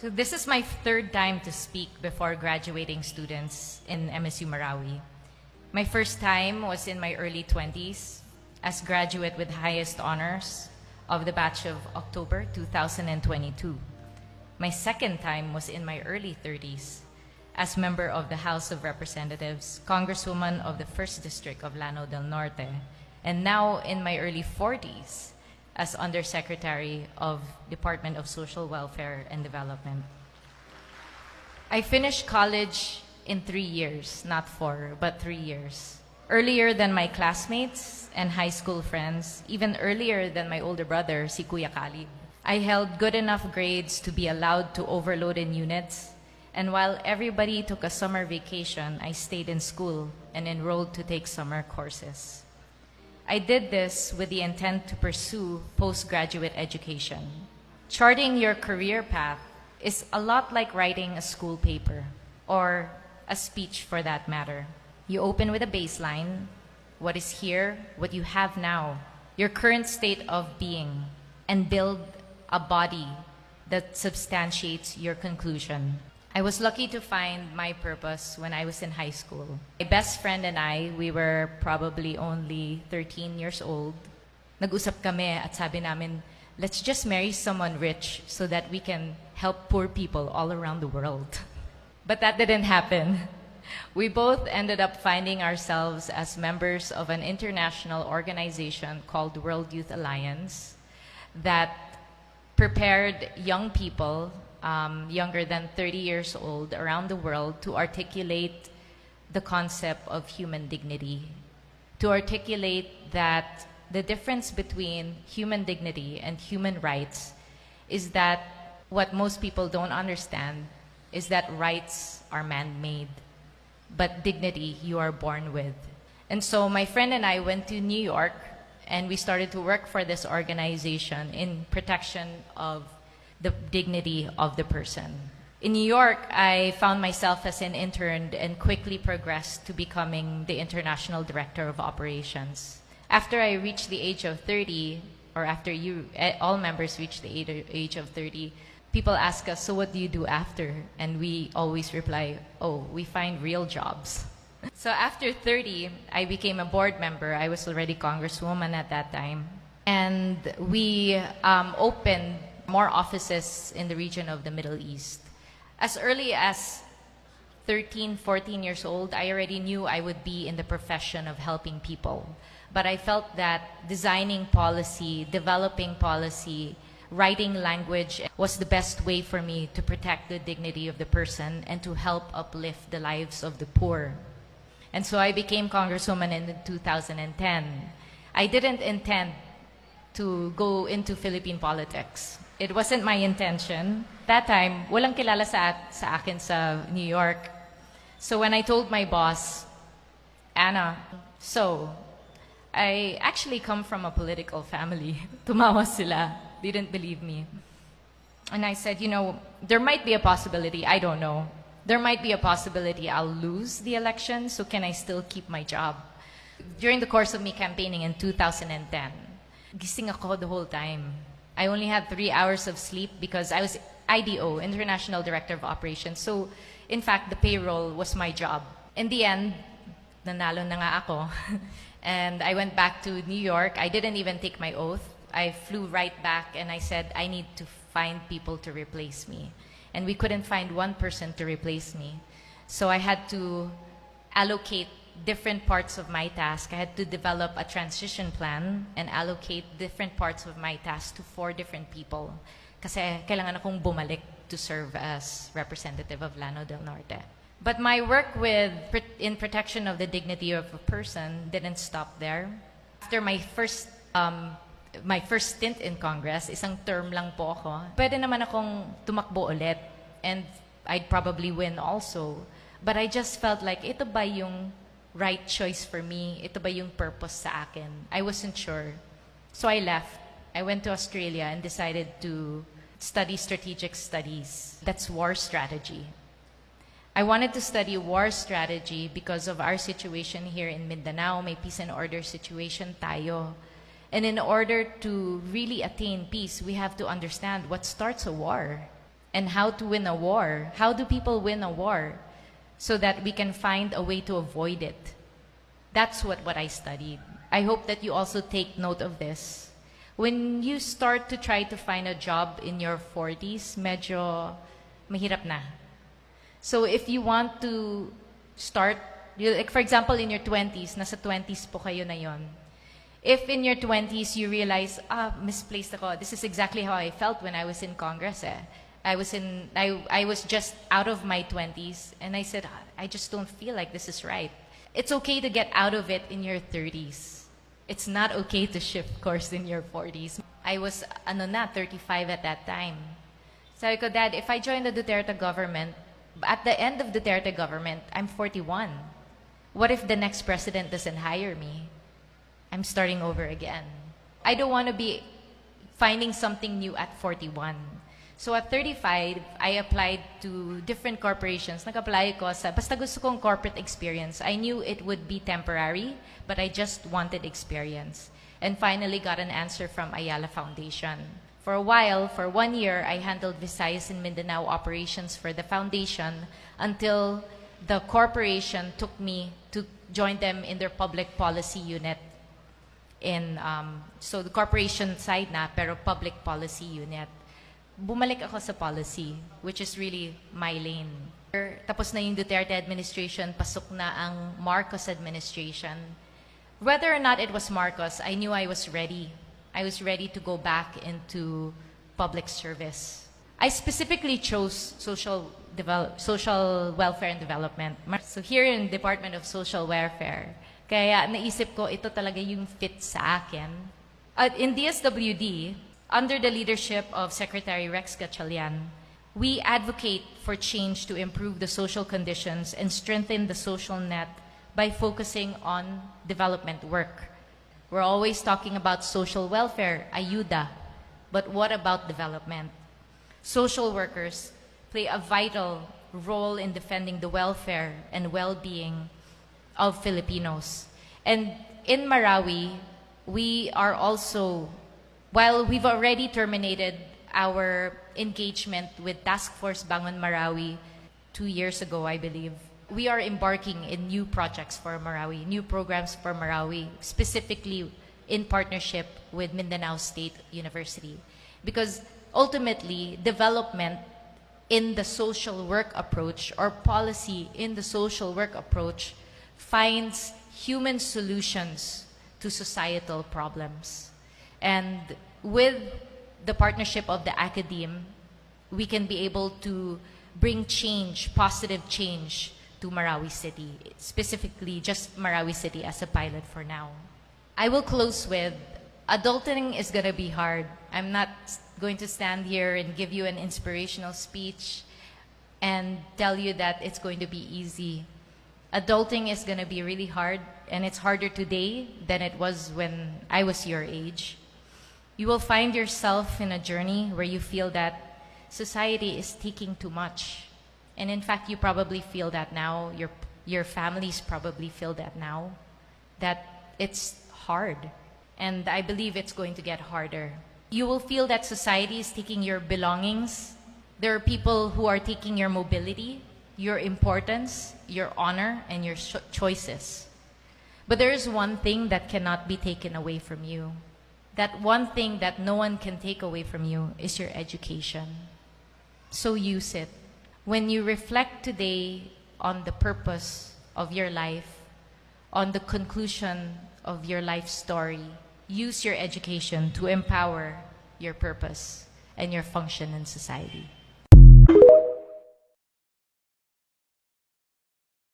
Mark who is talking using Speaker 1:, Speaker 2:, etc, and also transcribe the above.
Speaker 1: So this is my third time to speak before graduating students in MSU Marawi. My first time was in my early 20s as graduate with highest honors of the batch of October 2022. My second time was in my early 30s as member of the House of Representatives, Congresswoman of the 1st District of Lanao del Norte, and now in my early 40s as Undersecretary of Department of Social Welfare and Development. I finished college in 3 years, not 4, but 3 years. Earlier than my classmates and high school friends, even earlier than my older brother, si Kuya Kali. I held good enough grades to be allowed to overload in units, and while everybody took a summer vacation, I stayed in school and enrolled to take summer courses. I did this with the intent to pursue postgraduate education. Charting your career path is a lot like writing a school paper, or a speech for that matter. You open with a baseline, what is here, what you have now, your current state of being, and build a body that substantiates your conclusion. I was lucky to find my purpose when I was in high school. My best friend and I, we were probably only 13 years old. Nag-usap kami at sabi namin, let's just marry someone rich so that we can help poor people all around the world. But that didn't happen. We both ended up finding ourselves as members of an international organization called World Youth Alliance that prepared young people younger than 30 years old around the world to articulate the concept of human dignity, to articulate that the difference between human dignity and human rights is that what most people don't understand is that rights are man-made, but dignity you are born with. And so my friend and I went to New York and we started to work for this organization in protection of the dignity of the person. In New York, I found myself as an intern and quickly progressed to becoming the International Director of Operations. After I reached the age of 30, or after all members reach the age of 30, people ask us, so what do you do after? And we always reply, oh, we find real jobs. So after 30, I became a board member. I was already Congresswoman at that time. And we opened more offices in the region of the Middle East. As early as 13, 14 years old, I already knew I would be in the profession of helping people. But I felt that designing policy, developing policy, writing language was the best way for me to protect the dignity of the person and to help uplift the lives of the poor. And so I became Congresswoman in 2010. I didn't intend to go into Philippine politics. It wasn't my intention. That time, walang kilala sa akin sa New York. So when I told my boss, Anna, so I actually come from a political family. Tumawa sila. They didn't believe me. And I said, you know, there might be a possibility, I don't know. There might be a possibility I'll lose the election, so can I still keep my job? During the course of me campaigning in 2010, gising ako the whole time. I only had 3 hours of sleep because I was IDO, International Director of Operations. So, in fact, the payroll was my job. In the end, nanalo na nga ako. And I went back to New York. I didn't even take my oath. I flew right back and I said, I need to find people to replace me. And we couldn't find one person to replace me. So I had to allocate different parts of my task. I had to develop a transition plan and allocate different parts of my task to 4 different people. Kasi kailangan akong bumalik to serve as representative of Lanao del Norte. But my work in protection of the dignity of a person didn't stop there. After my first stint in Congress, isang term lang po ako, pwede naman akong tumakbo ulit and I'd probably win also. But I just felt like ito ba yung right choice for me? Ito ba yung purpose sa akin? I wasn't sure. So I left. I went to Australia and decided to study strategic studies. That's war strategy. I wanted to study war strategy because of our situation here in Mindanao. May peace and order situation tayo. And in order to really attain peace, we have to understand what starts a war. and how to win a war. How do people win a war? So that we can find a way to avoid it. That's what I studied. I hope that you also take note of this. When you start to try to find a job in your 40s, medyo mahirap na. So if you want to start, like for example in your 20s, nasa 20s po kayo na yon. If in your 20s you realize, misplaced ako, this is exactly how I felt when I was in Congress. I was just out of my 20s and I said, I just don't feel like this is right. It's okay to get out of it in your 30s. It's not okay to shift course in your 40s. I was 35 at that time. Sabi ko, Dad, if I join the Duterte government, at the end of Duterte government, I'm 41. What if the next president doesn't hire me? I'm starting over again. I don't want to be finding something new at 41. So at 35, I applied to different corporations. Nag-apply ko sa, basta gusto kong corporate experience. I knew it would be temporary, but I just wanted experience. And finally got an answer from Ayala Foundation. For a while, for 1 year, I handled Visayas and Mindanao operations for the foundation until the corporation took me to join them in their public policy unit. So the corporation side na, pero public policy unit. Bumalik ako sa policy, which is really my lane. Tapos na yung Duterte administration, pasok na ang Marcos administration. Whether or not it was Marcos, I knew I was ready. I was ready to go back into public service. I specifically chose social welfare and development. So here in Department of Social Welfare, kaya naisip ko ito talaga yung fit sa akin. In DSWD, under the leadership of Secretary Rex Gatchalian, we advocate for change to improve the social conditions and strengthen the social net by focusing on development work. We're always talking about social welfare, ayuda, but what about development? Social workers play a vital role in defending the welfare and well-being of Filipinos. And in Marawi, we are also, while we've already terminated our engagement with Task Force Bangon Marawi 2 years ago, I believe, we are embarking in new projects for Marawi, new programs for Marawi, specifically in partnership with Mindanao State University. Because ultimately, development in the social work approach or policy in the social work approach finds human solutions to societal problems. And with the partnership of the academe, we can be able to bring change, positive change, to Marawi City, specifically just Marawi City as a pilot for now. I will close with, adulting is gonna be hard. I'm not going to stand here and give you an inspirational speech and tell you that it's going to be easy. Adulting is gonna be really hard, and it's harder today than it was when I was your age. You will find yourself in a journey where you feel that society is taking too much. And in fact, you probably feel that now, your families probably feel that now, that it's hard. And I believe it's going to get harder. You will feel that society is taking your belongings. There are people who are taking your mobility, your importance, your honor, and your choices. But there is one thing that cannot be taken away from you. That one thing that no one can take away from you is your education. So use it. When you reflect today on the purpose of your life, on the conclusion of your life story, use your education to empower your purpose and your function in society.